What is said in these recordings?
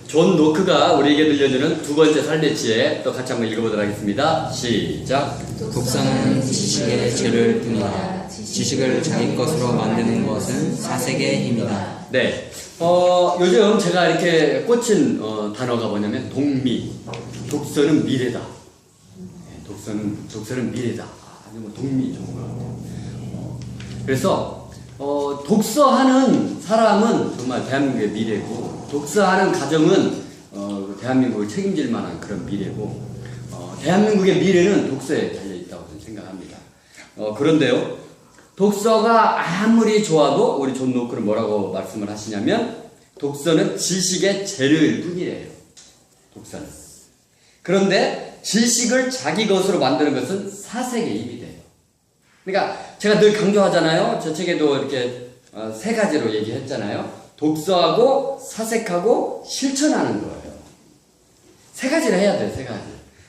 존 노크가 우리에게 들려주는 두 번째 삶의 지혜 또 같이 한번 읽어보도록 하겠습니다. 시작. 독서는 지식의 재료일 뿐이다. 지식을 자기 것으로 만드는 것은 사색의 힘이다. 네. 요즘 제가 이렇게 꽂힌 단어가 뭐냐면 독미. 독서는 미래다. 네, 독서는 미래다. 아주 뭐 독미 좋은 것 같아요. 그래서 독서하는 사람은 정말 대한민국의 미래고, 독서하는 가정은 대한민국을 책임질 만한 그런 미래고, 대한민국의 미래는 독서에 달려 있다고 저는 생각합니다. 그런데요, 독서가 아무리 좋아도 우리 존 노크는 뭐라고 말씀을 하시냐면, 독서는 지식의 재료일 뿐이래요. 독서는. 그런데 지식을 자기 것으로 만드는 것은 사색의 힘이 돼요. 그러니까 제가 늘 강조하잖아요. 저 책에도 이렇게 세 가지로 얘기했잖아요. 독서하고 사색하고 실천하는 거예요. 세 가지를 해야 돼요. 세 가지.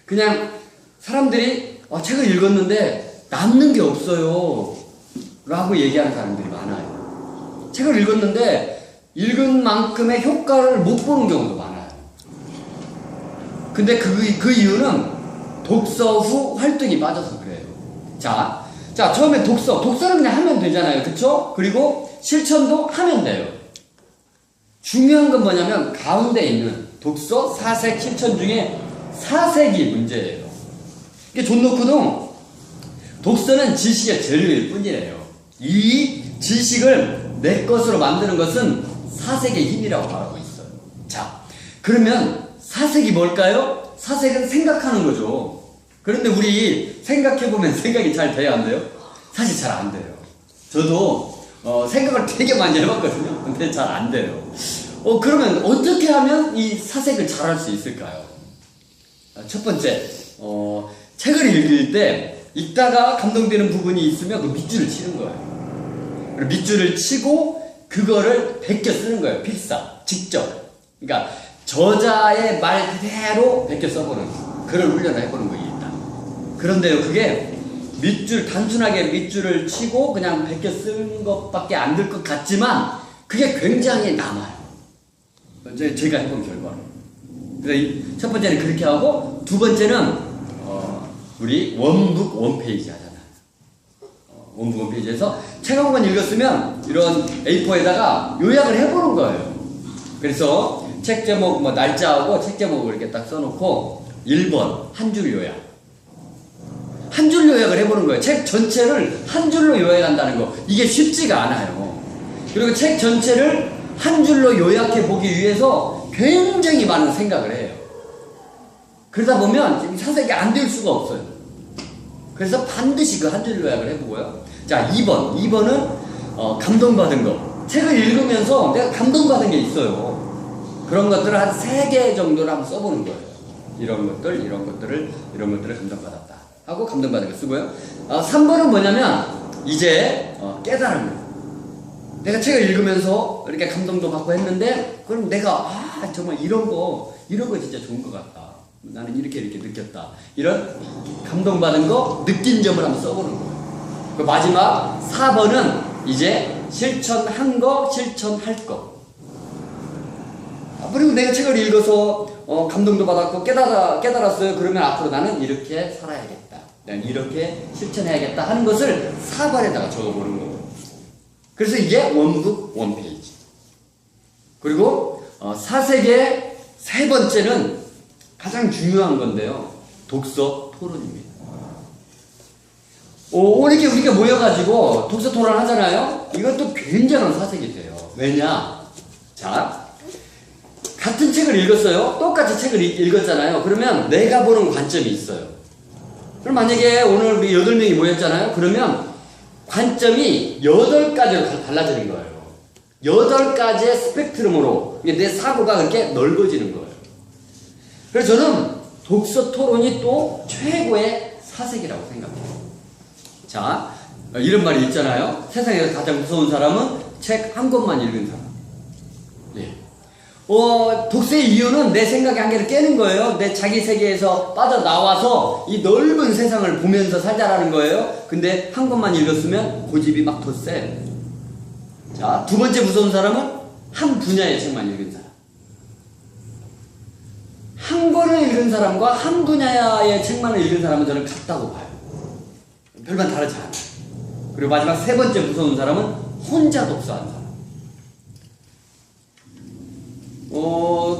그냥 사람들이 책을 읽었는데 남는 게 없어요 라고 얘기하는 사람들이 많아요. 책을 읽었는데 읽은 만큼의 효과를 못 보는 경우도 많아요. 근데 그 이유는 독서 후 활동이 빠져서 그래요. 자, 처음에 독서는 그냥 하면 되잖아요. 그쵸? 그리고 실천도 하면 돼요. 중요한 건 뭐냐면 가운데 있는 독서, 사색, 실천 중에 사색이 문제예요. 이게 존 노크도 독서는 지식의 재료일 뿐이에요. 이 지식을 내 것으로 만드는 것은 사색의 힘이라고 말하고 있어요. 자, 그러면 사색이 뭘까요? 사색은 생각하는 거죠. 그런데 우리 생각해보면 생각이 잘 돼요, 안 돼요? 사실 잘 안 돼요. 저도 생각을 되게 많이 해봤거든요. 근데 잘 안 돼요. 그러면 어떻게 하면 이 사색을 잘 할 수 있을까요? 첫 번째, 책을 읽을 때 읽다가 감동되는 부분이 있으면 그 밑줄을 치는 거예요. 그리고 밑줄을 치고 그거를 베껴 쓰는 거예요. 필사, 직접. 그러니까 저자의 말 그대로 베껴 써보는 그런 훈련을 해보는 거예요, 일단. 그런데요, 그게 단순하게 밑줄을 치고 그냥 베껴 쓰는 것밖에 안 될 것 같지만 그게 굉장히 남아요. 제가 해본 결과로. 그래서 첫 번째는 그렇게 하고, 두 번째는 우리 원북 원페이지 하잖아요. 원북 원페이지에서 책 한 권 읽었으면 이런 A4에다가 요약을 해보는 거예요. 그래서 책 제목, 날짜하고 책 제목을 이렇게 딱 써놓고 1번 한 줄 요약. 한 줄 요약을 해보는 거예요. 책 전체를 한 줄로 요약한다는 거. 이게 쉽지가 않아요. 그리고 책 전체를 한 줄로 요약해 보기 위해서 굉장히 많은 생각을 해요. 그러다 보면 사색이 안 될 수가 없어요. 그래서 반드시 그 한 줄 요약을 해보고요. 자, 2번은 감동받은 거. 책을 읽으면서 내가 감동받은 게 있어요. 그런 것들을 한 3개 정도를 한번 써보는 거예요. 이런 것들을 감동받았다 하고 감동받은 거 쓰고요. 3번은 뭐냐면 이제 깨달은 거. 내가 책을 읽으면서 이렇게 감동도 받고 했는데, 그럼 내가 정말 이런 거 진짜 좋은 것 같다. 나는 이렇게 느꼈다. 이런 감동받은 거, 느낀 점을 한번 써보는 거예요. 그 마지막 4번은 이제 실천한 거, 실천할 거. 그리고 내가 책을 읽어서 감동도 받았고 깨달았어요. 그러면 앞으로 나는 이렇게 살아야겠다. 난 이렇게 실천해야겠다 하는 것을 4번에다가 적어보는 거예요. 그래서 이게 원북 원페이지. 그리고 사색의 세 번째는 가장 중요한 건데요. 독서 토론입니다. 이렇게 우리가 모여가지고 독서 토론 하잖아요. 이것도 굉장한 사색이 돼요. 왜냐? 자, 같은 책을 읽었어요. 똑같이 책을 읽었잖아요. 그러면 내가 보는 관점이 있어요. 그럼 만약에 오늘 우리 8명이 모였잖아요. 그러면 관점이 8가지로 달라지는 거예요. 8가지의 스펙트럼으로 내 사고가 그렇게 넓어지는 거예요. 그래서 저는 독서 토론이 또 최고의 사색이라고 생각해요. 자, 이런 말이 있잖아요. 세상에서 가장 무서운 사람은 책 한 권만 읽은 사람. 예. 독서의 이유는 내 생각의 한계를 깨는 거예요. 내 자기 세계에서 빠져나와서 이 넓은 세상을 보면서 살자라는 거예요. 근데 한 권만 읽었으면 고집이 막 더 세. 자, 두 번째 무서운 사람은 한 분야의 책만 읽은 사람. 읽은 사람과 한 분야의 책만을 읽은 사람은 저는 같다고 봐요. 별반 다르지 않아요. 그리고 마지막 세 번째 무서운 사람은 혼자 독서한 사람.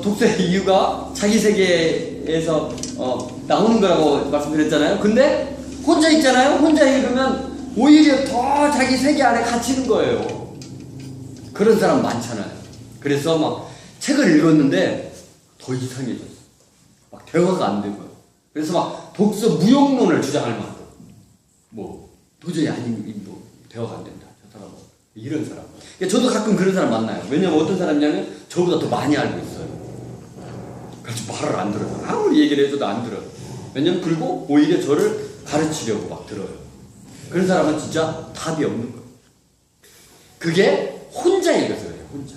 독서의 이유가 자기 세계에서 나오는 거라고 말씀드렸잖아요. 근데 혼자 읽잖아요. 혼자 읽으면 오히려 더 자기 세계 안에 갇히는 거예요. 그런 사람 많잖아요. 그래서 막 책을 읽었는데 더 이상해졌어. 막 대화가 안 되고요. 그래서 막 독서 무용론을 주장할 만큼 도저히 대화가 안 된다. 저 사람은 이런 사람. 저도 가끔 그런 사람 만나요. 왜냐면 어떤 사람이냐면 저보다 더 많이 알고 있어요. 그래서 말을 안 들어요. 아무리 얘기를 해줘도 안 들어요. 왜냐면 그리고 오히려 저를 가르치려고 막 들어요. 그런 사람은 진짜 답이 없는 거예요. 그게 혼자 읽어서 그래요. 혼자.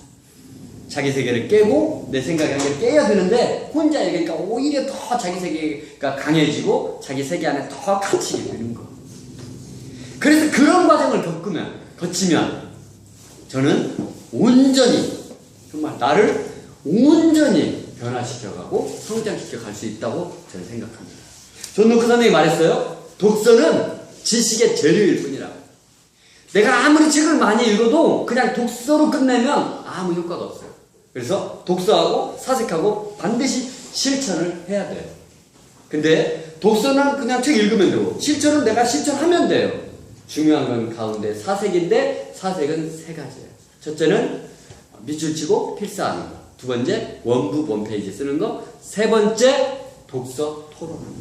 자기 세계를 깨고 내 생각을 깨야 되는데 혼자 읽으니까 오히려 더 자기 세계가 강해지고 자기 세계 안에 더 갇히게 되는 거예요. 그래서 그런 과정을 거치면 저는 온전히 정말 나를 온전히 변화시켜가고 성장시켜 갈 수 있다고 저는 생각합니다. 존 노크 선생님이 말했어요. 독서는 지식의 재료일 뿐이라고. 내가 아무리 책을 많이 읽어도 그냥 독서로 끝내면 아무 효과가 없어요. 그래서 독서하고 사색하고 반드시 실천을 해야 돼요. 근데 독서는 그냥 책 읽으면 되고 실천은 내가 실천하면 돼요. 중요한 건 가운데 사색인데 사색은 세 가지예요. 첫째는 밑줄 치고 필사하는 거. 두 번째 원북 원페이지 쓰는 거. 세 번째 독서 토론하는 거.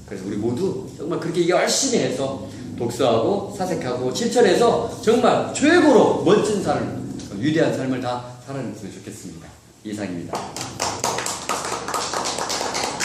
그래서 우리 모두 정말 그렇게 열심히 해서 독서하고 사색하고 실천해서 정말 최고로 멋진 삶, 위대한 삶을 다 살아냈으면 좋겠습니다. 이상입니다.